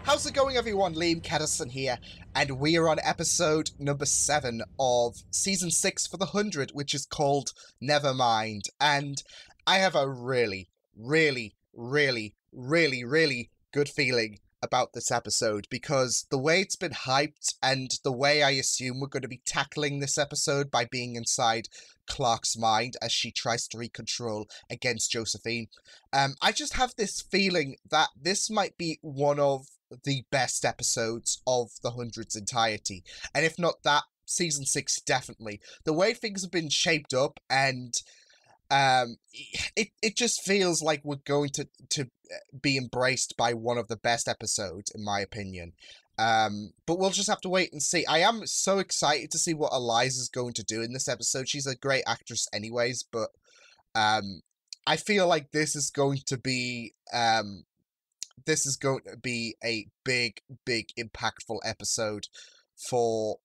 How's it going, everyone? Liam Catterson here, and we are on episode number 7 of season 6 for the 100, which is called Nevermind. And I have a really good feeling about this episode, because the way it's been hyped and the way I assume we're going to be tackling this episode by being inside Clark's mind as she tries to recontrol against Josephine, I just have this feeling that this might be one of the best episodes of the 100's entirety, and if not that, season 6 definitely. The way things have been shaped up, and it just feels like we're going to be embraced by one of the best episodes, in my opinion. But we'll just have to wait and see. I am so excited to see what Eliza's going to do in this episode. She's a great actress anyways, but I feel like this is going to be a big impactful episode for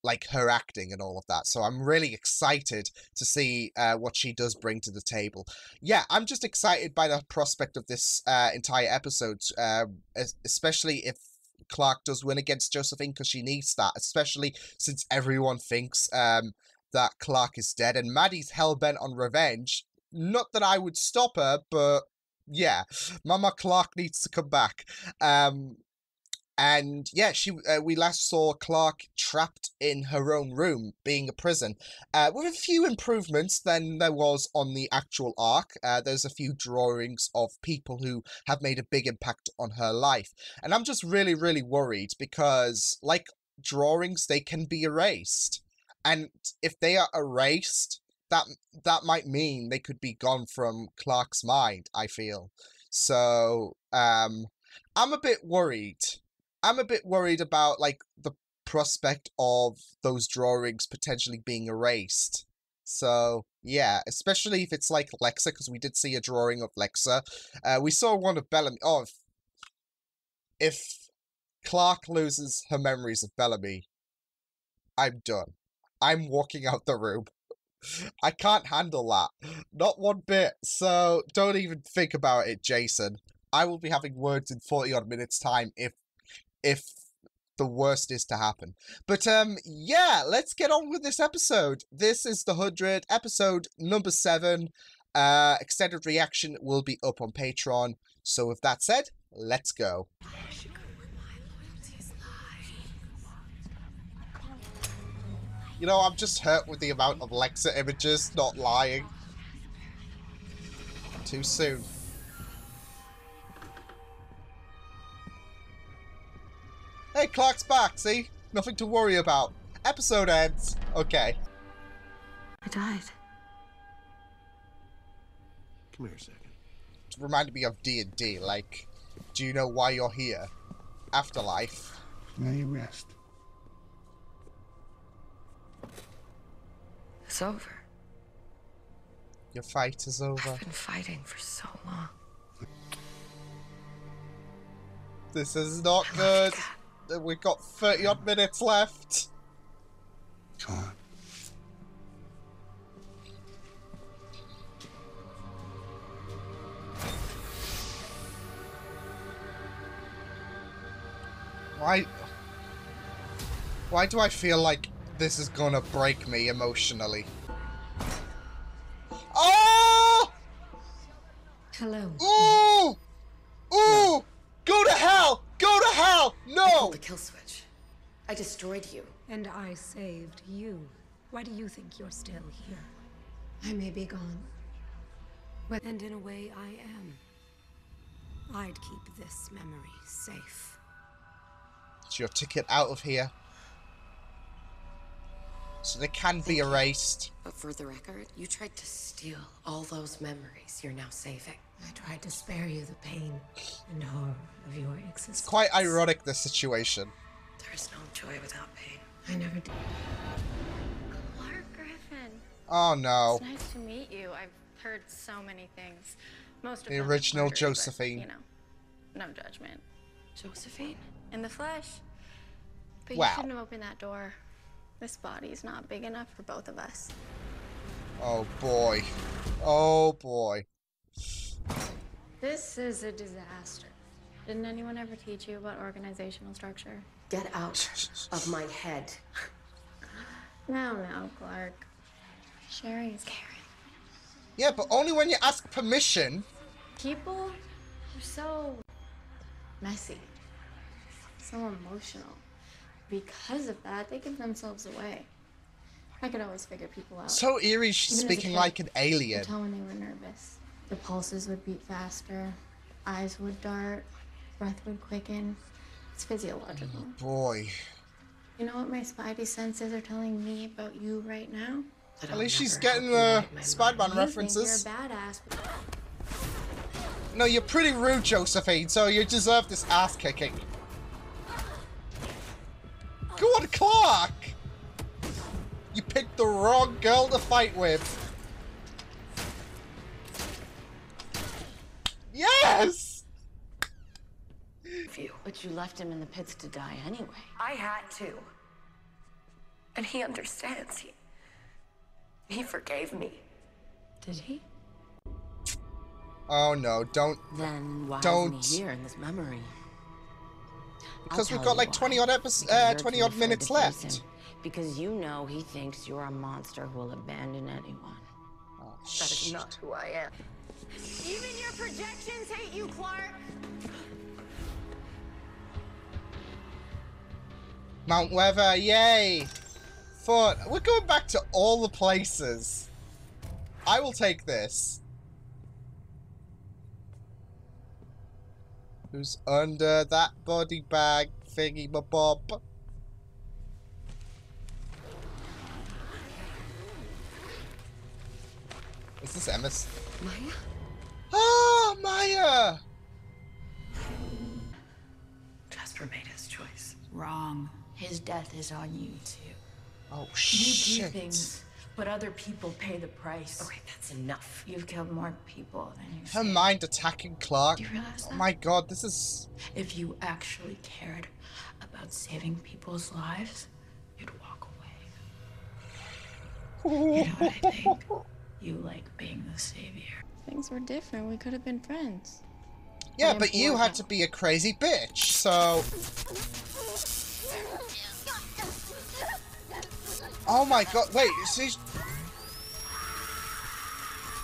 like her acting and all of that. So I'm really excited to see what she does bring to the table. Yeah, I'm just excited by the prospect of this entire episode, especially if Clark does win against Josephine, because she needs that, especially since everyone thinks that Clark is dead, and Maddie's hell-bent on revenge. Not that I would stop her, but yeah, Mama Clark needs to come back. And yeah, we last saw Clark trapped in her own room, being a prison, with a few improvements than there was on the actual arc. There's a few drawings of people who have made a big impact on her life. And I'm just really worried, because, like drawings, they can be erased. And if they are erased, that might mean they could be gone from Clark's mind, I feel. So, I'm a bit worried. I'm a bit worried about, like, the prospect of those drawings potentially being erased. So, yeah, especially if it's like Lexa, because we did see a drawing of Lexa. We saw one of Bellamy. Oh, if Clark loses her memories of Bellamy, I'm done. I'm walking out the room. I can't handle that. Not one bit. So, don't even think about it, Jason. I will be having words in 40-odd minutes' time if the worst is to happen. But, yeah, let's get on with this episode. This is the 100, episode number 7. Extended reaction will be up on Patreon. So with that said, let's go. You know, I'm just hurt with the amount of Lexa images, not lying. Too soon. Hey, Clark's back, see? Nothing to worry about. Episode ends. Okay. I died. Come here a second. It reminded me of D&D, like, do you know why you're here? Afterlife. Now you rest. It's over. Your fight is over. I've been fighting for so long. This is not good. We've got 30-odd minutes left. Come on. Why do I feel like this is gonna break me emotionally? Oh! Hello. Ooh! Ooh! No. Go to hell! Go to hell! No! I pulled the kill switch. I destroyed you. And I saved you. Why do you think you're still here? I may be gone. And in a way, I am. I'd keep this memory safe. It's your ticket out of here. So they can be erased. But for the record, you tried to steal all those memories you're now saving. I tried to spare you the pain and horror of your existence. It's quite ironic, this situation. There is no joy without pain. I never did. Clark Griffin. Oh no. It's nice to meet you. I've heard so many things. Most of The them original murder, Josephine. But, you know, no judgment. Josephine? In the flesh. But Wow. you shouldn't have opened that door. This body's not big enough for both of us. Oh boy. Oh boy. This is a disaster. Didn't anyone ever teach you about organizational structure? Get out of my head. No, Clark. Sharing is caring. Yeah, but only when you ask permission. People are so messy, so emotional. Because of that, they give themselves away. I could always figure people out. So eerie, she's Even as a speaking kid, like an I alien. could tell when they were nervous. Their pulses would beat faster, eyes would dart, breath would quicken. It's physiological. Boy. You know what my spidey senses are telling me about you right now? That At I'll least she's never getting help you the right, my Spider-Man mom. references. You think you're a badass, but No, you're pretty rude, Josephine, so you deserve this ass kicking. Go on, Clark! You picked the wrong girl to fight with. Yes! But you left him in the pits to die anyway. I had to. And he understands. He forgave me. Did he? Oh no, don't. Then why Don't. isn't he here in this memory? Because I'll we've tell got you like why. 20 odd Because you're 20 too odd afraid minutes to face left. him. Because you know he thinks you're a monster who will abandon anyone. Oh, That is shit. not who I am. Even your projections hate you, Clark. Mount Weather, yay! Fun. We're going back to all the places. I will take this. Who's under that body bag thingy bob? Is this Emma's? Maya? Ah, Maya! Jasper made his choice. Wrong. His death is on you, too. Oh, You do shit. things, but other people pay the price. Okay, that's enough. You've killed more people than you Her saved. mind attacking Clark. Do you realize Oh that? my god, this is... If you actually cared about saving people's lives, you'd walk away. You know what I think? You like being the savior. things were different. We could have been friends. Yeah, but you had to be a crazy bitch, so... Oh my god, wait, she's...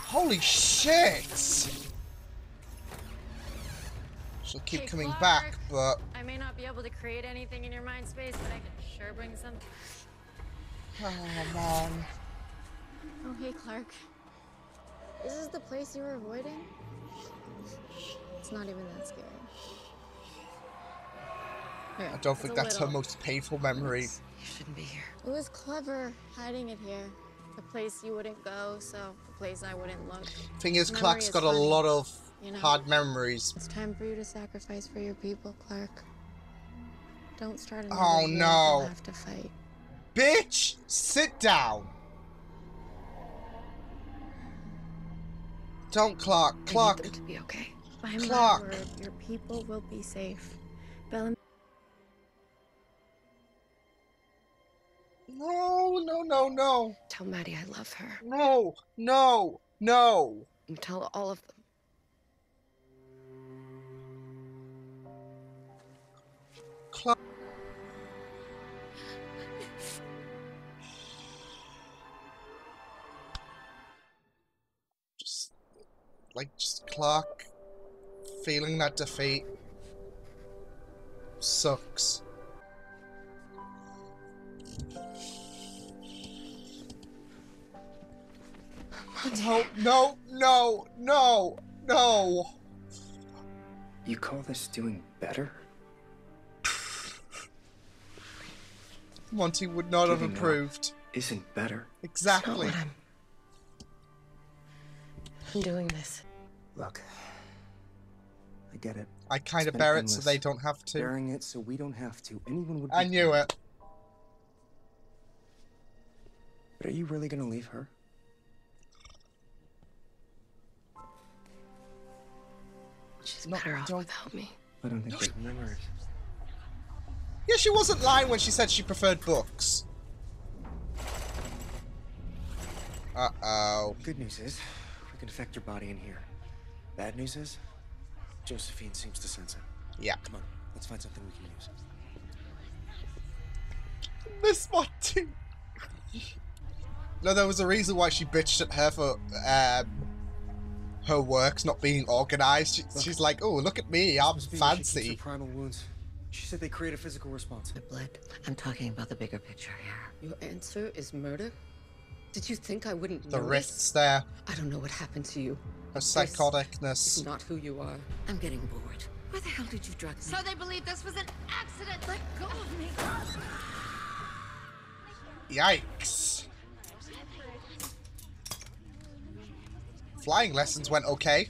Holy shit! She'll keep Hey, coming Clark. back, but... I may not be able to create anything in your mind space, but I can sure bring something. Oh, man. Oh, hey, Clark. Is this the place you were avoiding? It's not even that scary. I don't think that's her most painful memory. You shouldn't be here. It was clever hiding it here. The place you wouldn't go, so the place I wouldn't look. Thing is, Memory Clark's is got a funny, lot of you know? hard memories. It's time for you to sacrifice for your people, Clark. Don't start another Oh, war no. you'll have to fight. Bitch! Sit down! Don't, Clark. I Clark. need them to be okay. By Clark. my word, your people will be safe. Bellamy. No, no, no, no. Tell Maddie I love her. No, no, no. And tell all of them. Clark. Just Clark feeling that defeat sucks. No, no, no, no, no. You call this doing better? Monty would not have Giving up approved. Isn't better. It's not Exactly. what I'm doing this. Look, I get it. I kind It's of been bear it so endless. they don't have to. Bearing it so we don't have to. Anyone would be I knew fine. it. But are you really gonna leave her? She's No, better off don't- without me. I don't think there's memories. Yeah, she wasn't lying when she said she preferred books. Uh-oh. Good news is, we can affect her body in here. Bad news is, Josephine seems to sense it. Yeah. Come on, let's find something we can use. Miss Monty. No, there was a reason why she bitched at her for her work's not being organized. She's like, oh, look at me, I'm Must be where she keeps her fancy. primal wounds. She said they create a physical response. The blood. I'm talking about the bigger picture here. Your answer is murder? Did you think I wouldn't The notice? rifts there, I don't know what happened to you. her This psychoticness. is not who you are. I'm getting bored. Where the hell did you drug me? So they believe this was an accident. Let go of me. Yikes. Flying lessons went okay.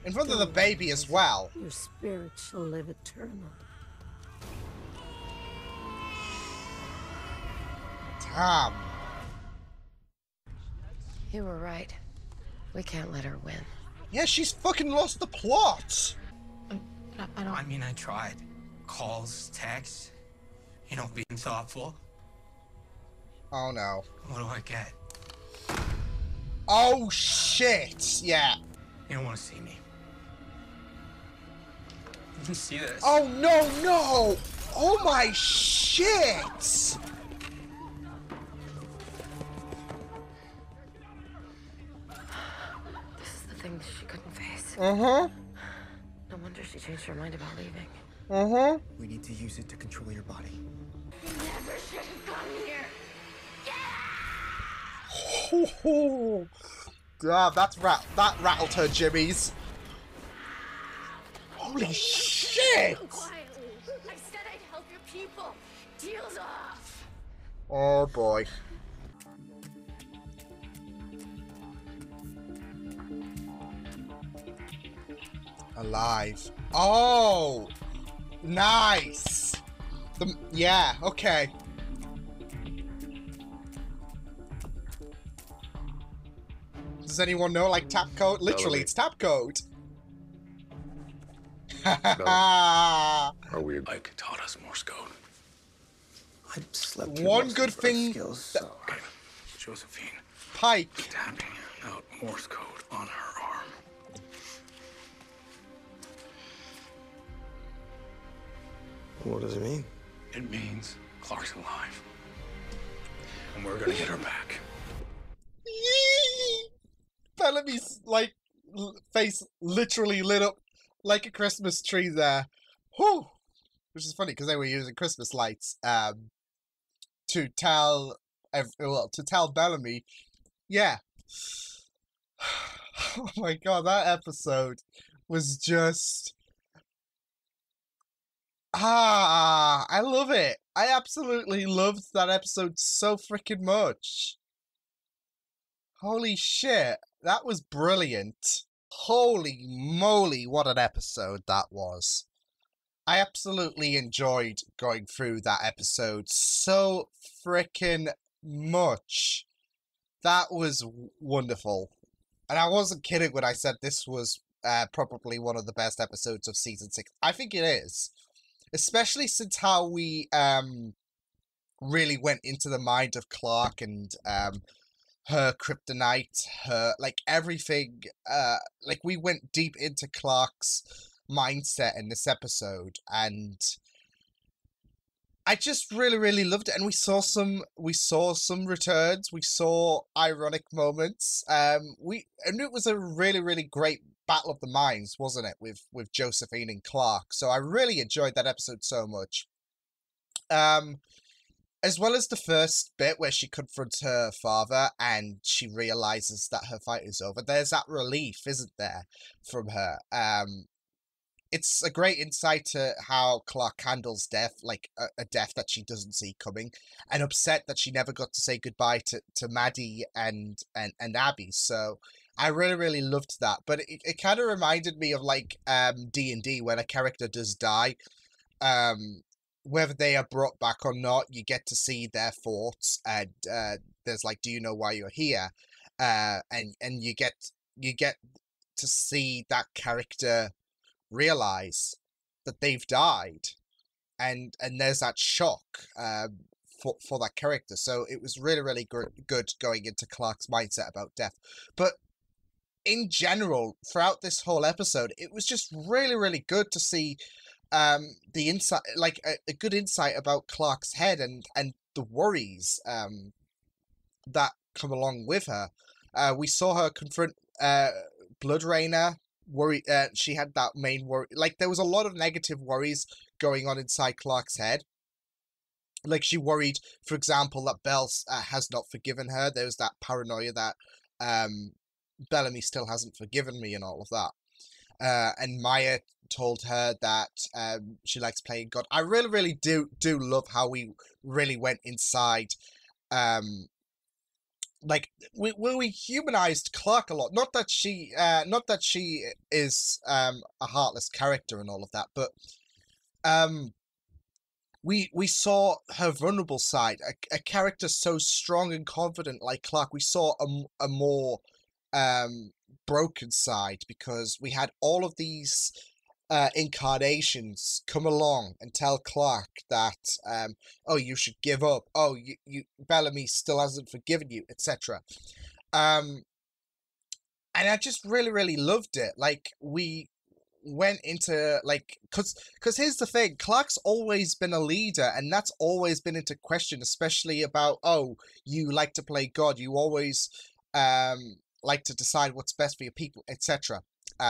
In front of the baby as well. Your spirit shall live eternal. Damn. You were right. We can't let her win. Yeah, she's fucking lost the plot. I don't... I mean, I tried. Calls, texts, being thoughtful. Oh no. What do I get? Oh shit. Yeah. You don't want to see me. You can see this. Oh no, no. Oh my shit. This is the thing she couldn't face. Uh-huh. No wonder she changed her mind about leaving. Uh-huh. We need to use it to control your body. You never should have come here. Oh, God, that rattled her jimmies. Holy shit! Quietly. I said I'd help your people. Deals off. Oh boy. Alive. Oh! Nice! Yeah, okay. Does anyone know, like, tap code? Literally, it's tap code. Are we? Ike taught us Morse code. I slept through One most good of her thing skills, so Okay, Josephine, Pike. tapping out Morse code on her arm. what does it mean? It means Clark's alive. And we're gonna get her back. Bellamy's, like, face literally lit up like a Christmas tree there. Whew! Which is funny, because they were using Christmas lights, to tell, to tell Bellamy, yeah. Oh my god, that episode was just... I love it. I absolutely loved that episode so freaking much. Holy shit, that was brilliant. Holy moly, what an episode that was. I absolutely enjoyed going through that episode so freaking much. That was wonderful. And I wasn't kidding when I said this was probably one of the best episodes of Season 6. I think it is. Especially since how we really went into the mind of Clark and her kryptonite, her, like, everything. Like, we went deep into Clark's mindset in this episode, and I just really loved it. And we saw some returns, we saw ironic moments. And it was a really great battle of the minds, wasn't it, with Josephine and Clark. So I really enjoyed that episode so much. As well as the first bit where she confronts her father and she realizes that her fight is over. There's that relief, isn't there, from her? It's a great insight to how Clark handles death, like a death that she doesn't see coming, and upset that she never got to say goodbye to Maddie and Abby. So I really loved that. But it kind of reminded me of, like, D&D, when a character does die. Whether they are brought back or not, you get to see their thoughts, and there's, like, do you know why you're here? And you get to see that character realize that they've died, and there's that shock for that character. So it was really good going into Clark's mindset about death. But in general, throughout this whole episode, it was just really, really good to see the insight, like a good insight about Clark's head and the worries that come along with her. We saw her confront Blood Rainer. Worry. She had that main worry. Like, there was a lot of negative worries going on inside Clark's head. Like, she worried, for example, that Belle has not forgiven her. There was that paranoia that Bellamy still hasn't forgiven me and all of that. And Maya told her that she likes playing God. I really, really do love how we really went inside. Like, we humanized Clark a lot. Not that she is a heartless character and all of that, but we saw her vulnerable side. A character so strong and confident like Clark. We saw a more broken side, because we had all of these incarnations come along and tell Clark that oh, you should give up, oh, you Bellamy still hasn't forgiven you, etc. And I just really, really loved it. Like, we went into, like, because here's the thing, Clark's always been a leader, and that's always been into question, especially about, oh, you like to play God, you always like to decide what's best for your people, etc.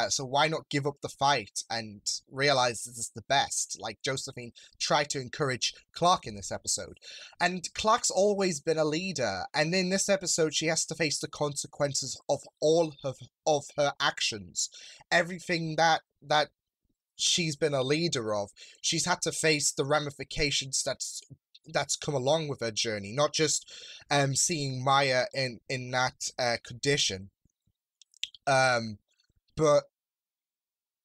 So why not give up the fight and realize this is the best? Like, Josephine tried to encourage Clark in this episode. And Clark's always been a leader, and in this episode she has to face the consequences of all of her actions. Everything that she's been a leader of, she's had to face the ramifications that's come along with her journey, not just seeing Maya in that condition, but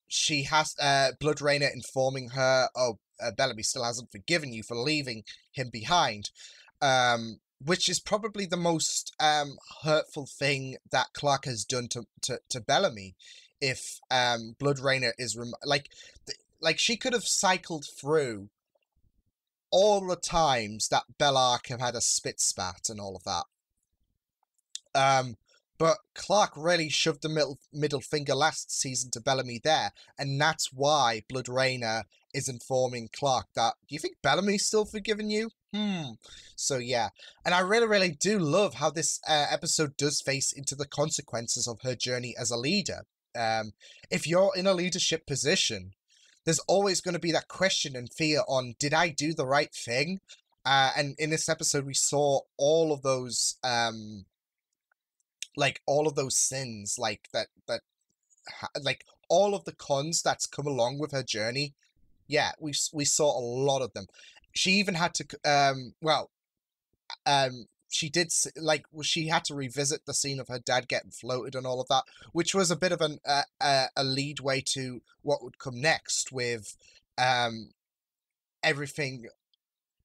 she has Blood Rainer informing her, oh, Bellamy still hasn't forgiven you for leaving him behind, which is probably the most hurtful thing that Clark has done to Bellamy. If Blood Rainer is like she could have cycled through all the times that Bellark have had a spit spat and all of that. But Clark really shoved the middle finger last season to Bellamy there, and that's why Blood Rainer is informing Clark that, do you think Bellamy's still forgiven you? So yeah, and I really, really do love how this episode does face into the consequences of her journey as a leader. If you're in a leadership position, there's always going to be that question and fear on, did I do the right thing? And in this episode, we saw all of those, like, all of those sins, like, like, all of the cons that's come along with her journey. Yeah, we saw a lot of them. She even had to, she did, like, she had to revisit the scene of her dad getting floated and all of that, which was a bit of a lead way to what would come next with everything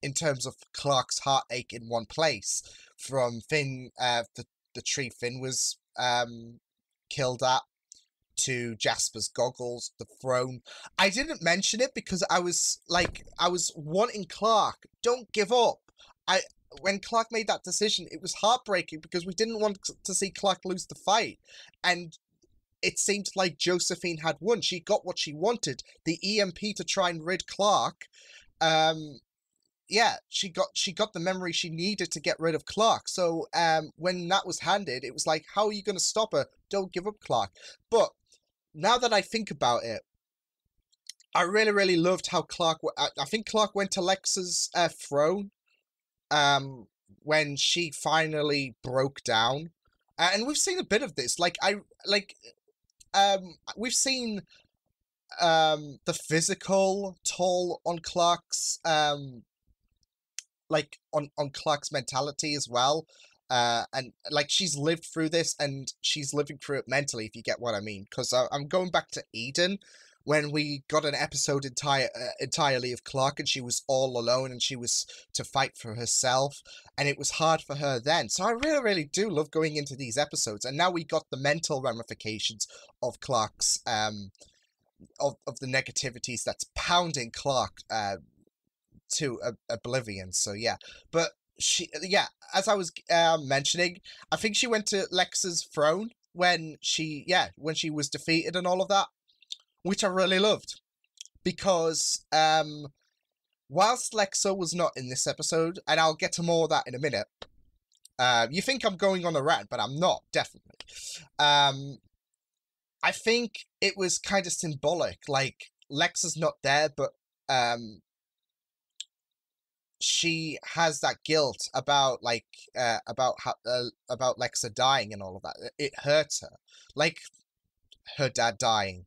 in terms of Clark's heartache in one place, from Finn, the tree Finn was killed at, to Jasper's goggles, the throne. I didn't mention it because I was wanting Clark, don't give up. When Clark made that decision, it was heartbreaking because we didn't want to see Clark lose the fight. And it seemed like Josephine had won. She got what she wanted, the EMP to try and rid Clark. Yeah, she got the memory she needed to get rid of Clark. So when that was handed, it was like, how are you going to stop her? Don't give up, Clark. But now that I think about it, I really, really loved how Clark... I think Clark went to Lex's throne when she finally broke down. And we've seen a bit of this. We've seen the physical toll on Clark's... like, on Clark's mentality as well. And, like, she's lived through this, and she's living through it mentally, if you get what I mean. Because I'm going back to Eden, when we got an episode entirely of Clark, and she was all alone, and she was to fight for herself, and it was hard for her then. So I really, really do love going into these episodes, and now we got the mental ramifications of Clark's, of the negativities that's pounding Clark, to oblivion. So yeah, but as I was mentioning, I think she went to Lex's throne when she was defeated and all of that, which I really loved. Because whilst Lexa was not in this episode, and I'll get to more of that in a minute, you think I'm going on a rant, but I'm not, definitely. I think it was kind of symbolic. Like, Lexa's not there, but she has that guilt about about Lexa dying and all of that. It hurts her, like her dad dying,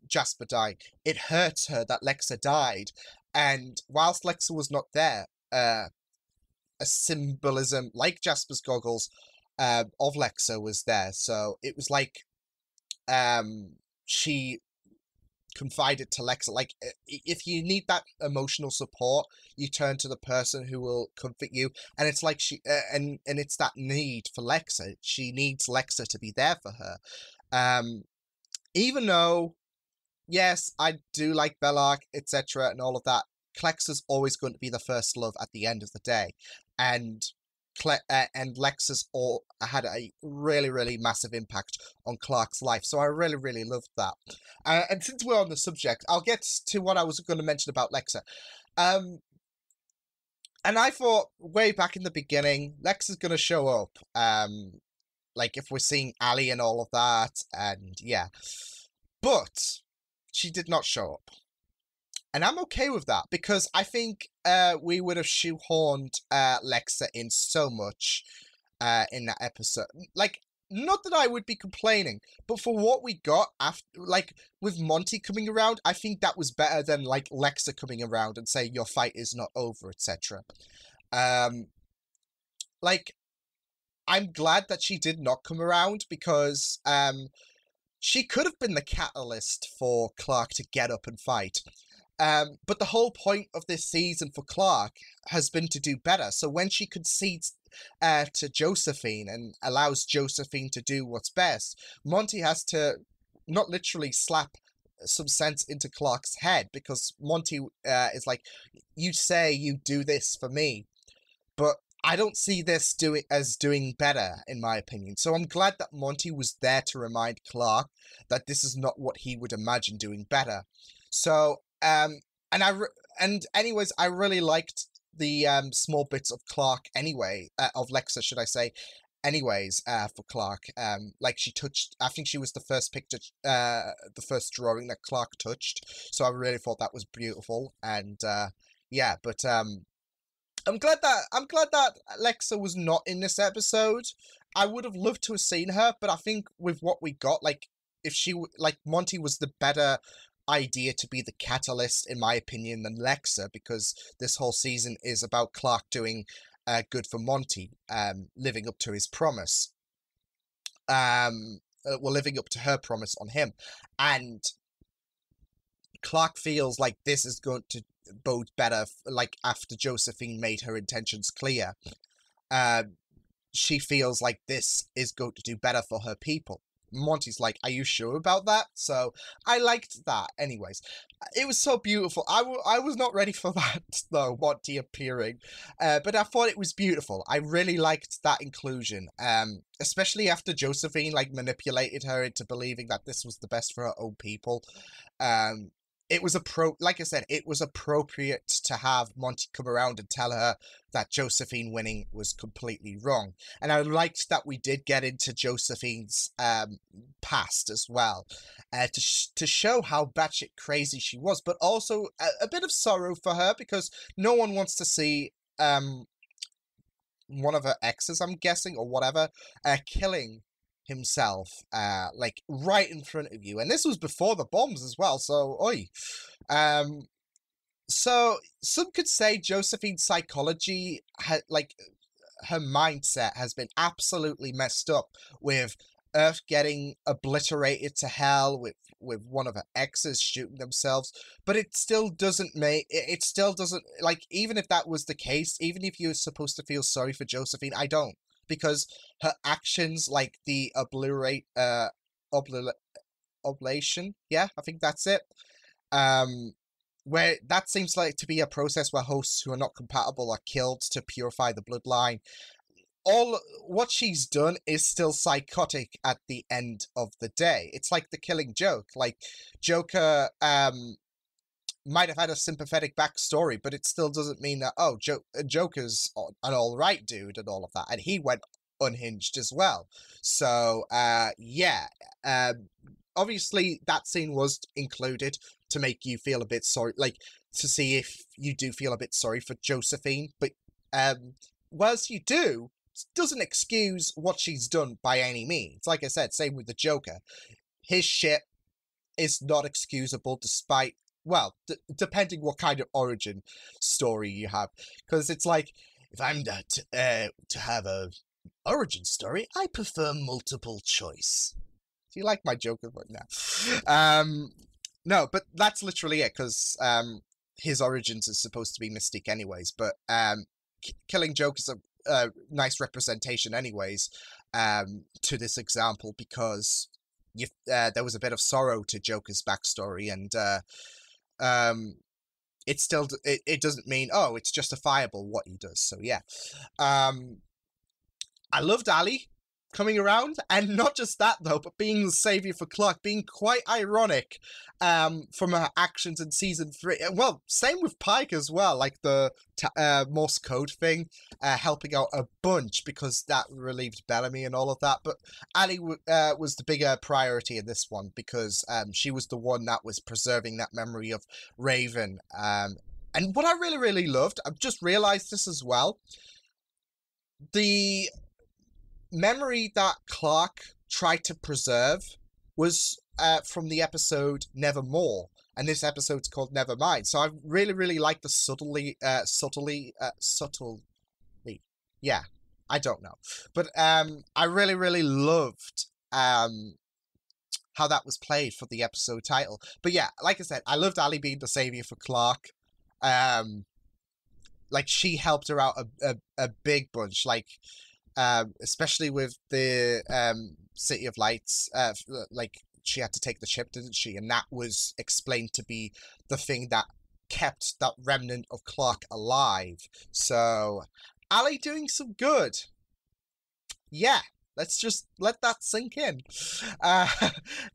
Jasper dying. It hurts her that Lexa died, and whilst Lexa was not there, a symbolism like Jasper's goggles of Lexa was there. So it was like she confided to Lexa, like, if you need that emotional support, you turn to the person who will comfort you. And it's like she and it's that need for Lexa. She needs Lexa to be there for her, even though, yes, I do like Bellark, etc., and all of that. Lexa's always going to be the first love at the end of the day, and Lexa's had a really, really massive impact on Clark's life. So I really, really loved that. And since we're on the subject, I'll get to what I was going to mention about Lexa. And I thought way back in the beginning, Lexa's going to show up. Like if we're seeing Ali and all of that, and yeah. But she did not show up. And I'm okay with that, because I think we would have shoehorned Lexa in so much in that episode. Like, not that I would be complaining, but for what we got after, like, with Monty coming around, I think that was better than, like, Lexa coming around and saying your fight is not over, etc. Like, I'm glad that she did not come around, because she could have been the catalyst for Clark to get up and fight. But the whole point of this season for Clark has been to do better. So when she concedes to Josephine and allows Josephine to do what's best, Monty has to not literally slap some sense into Clark's head, because Monty is like, you say you do this for me, but I don't see this doing better, in my opinion. So I'm glad that Monty was there to remind Clark that this is not what he would imagine doing better. So, anyways, I really liked the small bits of Clark anyway, of Lexa, should I say, anyways, for Clark. Like, she touched, I think she was the first picture, the first drawing that Clark touched, so I really thought that was beautiful. And yeah, but I'm glad that Lexa was not in this episode. I would have loved to have seen her, but I think with what we got, like, if she, like, Monty was the better idea to be the catalyst, in my opinion, than Lexa, because this whole season is about Clark doing good for Monty, living up to his promise. Living up to her promise on him. And Clark feels like this is going to bode better, like, after Josephine made her intentions clear. She feels like this is going to do better for her people. Monty's like, are you sure about that? So I liked that. Anyways, it was so beautiful. I was not ready for that, though, Monty appearing, but I thought it was beautiful. I really liked that inclusion, especially after Josephine, like, manipulated her into believing that this was the best for her own people. It was like I said, it was appropriate to have Monty come around and tell her that Josephine winning was completely wrong. And I liked that we did get into Josephine's past as well, to show how batshit crazy she was, but also a bit of sorrow for her, because no one wants to see one of her exes, I'm guessing, or whatever, killing himself, like, right in front of you. And this was before the bombs as well, so oi. So some could say Josephine's psychology, like, her mindset has been absolutely messed up, with Earth getting obliterated to hell, with one of her exes shooting themselves. But it still doesn't like, even if that was the case, even if you're supposed to feel sorry for Josephine, I don't. Because her actions, like the oblation, yeah, I think that's it, where that seems like to be a process where hosts who are not compatible are killed to purify the bloodline. all what she's done is still psychotic at the end of the day. It's like the Killing Joke. Like, Joker might have had a sympathetic backstory, but it still doesn't mean that, oh, Joker's an alright dude and all of that. And he went unhinged as well. So, yeah. Obviously, that scene was included to make you feel a bit sorry, like, to see if you do feel a bit sorry for Josephine. But, whilst you do, it doesn't excuse what she's done by any means. Like I said, same with the Joker. His shit is not excusable despite, well, depending what kind of origin story you have. Because it's like, if I'm to have a origin story, I prefer multiple choice. Do you like my Joker right now? No, but that's literally it, because his origins is supposed to be Mystique anyways, but Killing Joke is a nice representation anyways to this example, because there was a bit of sorrow to Joker's backstory, and it still it doesn't mean, oh, it's justifiable what he does. So yeah, I loved Ali coming around, and not just that though, but being the savior for Clark, being quite ironic from her actions in season 3. Well, same with Pike as well, like the Morse code thing, helping out a bunch because that relieved Bellamy and all of that. But Ali was the bigger priority in this one, because she was the one that was preserving that memory of Raven. And what I really, really loved, I've just realized this as well, the memory that Clark tried to preserve was from the episode Nevermore, and this episode's called Nevermind. So I really, really like the subtly, yeah, I don't know, but I really, really loved how that was played for the episode title. But yeah, like I said, I loved Ali being the savior for Clark. Like, she helped her out a big bunch, like, especially with the City of Lights, like, she had to take the chip, didn't she? And that was explained to be the thing that kept that remnant of Clark alive. So, Ali doing some good. Yeah, let's just let that sink in.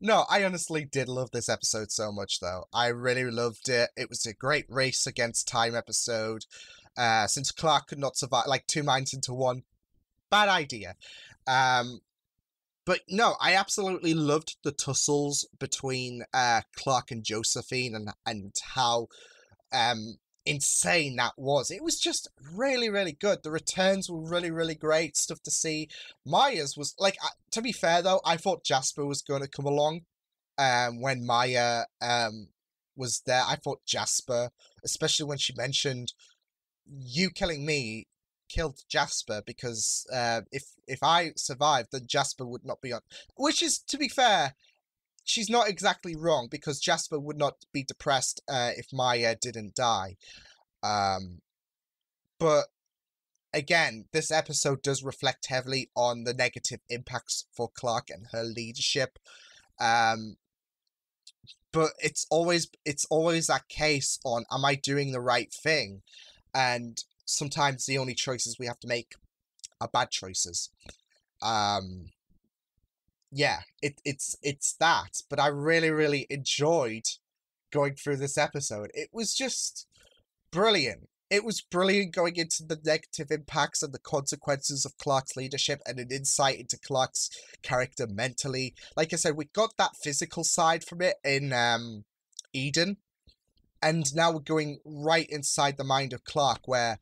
No, I honestly did love this episode so much, though. I really loved it. It was a great race against time episode. Since Clark could not survive, like, 2 minds into one. Bad idea. But no, I absolutely loved the tussles between Clark and Josephine, and how insane that was. It was just really, really good. The returns were really, really great stuff to see. Maya's was, like, to be fair though, I thought Jasper was going to come along when Maya was there. I thought Jasper, especially when she mentioned, you killing me killed Jasper, because if I survived, then Jasper would not be on. Which is, to be fair, she's not exactly wrong, because Jasper would not be depressed if Maya didn't die. But again, this episode does reflect heavily on the negative impacts for Clark and her leadership. But it's always that case on, am I doing the right thing? And sometimes the only choices we have to make are bad choices. Yeah, it's that. But I really, really enjoyed going through this episode. It was just brilliant. It was brilliant going into the negative impacts and the consequences of Clark's leadership, and an insight into Clark's character mentally. Like I said, we got that physical side from it in Eden, and now we're going right inside the mind of Clark, where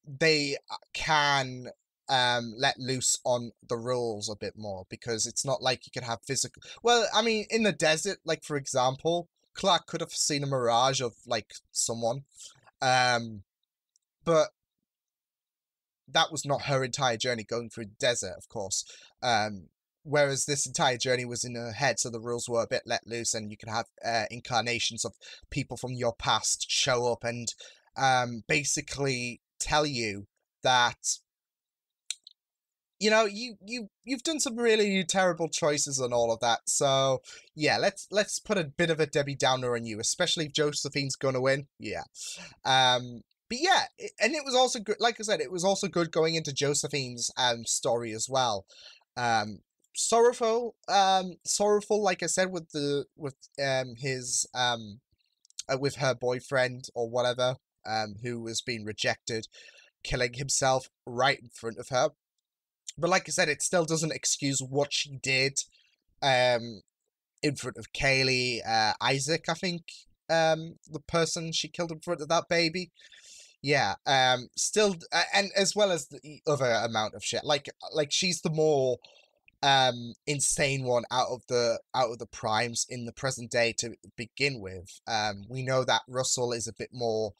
they can let loose on the rules a bit more, because it's not like you could have physical. Well, I mean, in the desert, like, for example, Clark could have seen a mirage of, like, someone, but that was not her entire journey going through the desert, of course. Whereas this entire journey was in her head, so the rules were a bit let loose, and you could have incarnations of people from your past show up and basically tell you that, you know, you've done some really terrible choices and all of that. So yeah, let's put a bit of a Debbie Downer on you, especially if Josephine's gonna win. Yeah. But But yeah, and it was also good, like I said, it was also good going into Josephine's story as well. Sorrowful, like I said, with with her boyfriend or whatever, who was being rejected, killing himself right in front of her. But like I said, it still doesn't excuse what she did in front of Kaylee, Isaac, I think, the person she killed in front of that baby. Yeah, still, and as well as the other amount of shit. Like she's the more insane one out of the primes in the present day to begin with. We know that Russell is a bit more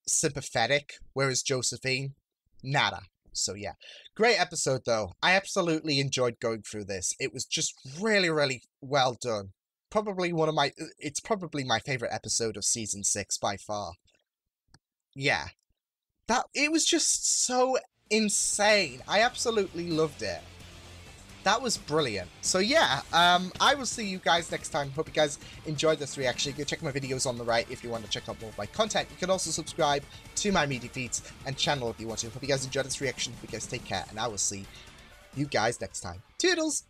sympathetic, whereas Josephine, nada. So yeah, great episode though. I absolutely enjoyed going through this. It was just really, really well done. It's probably my favorite episode of season 6 by far. Yeah, it was just so insane. I absolutely loved it. That was brilliant. So yeah, I will see you guys next time. Hope you guys enjoyed this reaction. You can check my videos on the right if you want to check out more of my content. You can also subscribe to my media feeds and channel if you want to. Hope you guys enjoyed this reaction. Hope you guys take care, and I will see you guys next time. Toodles!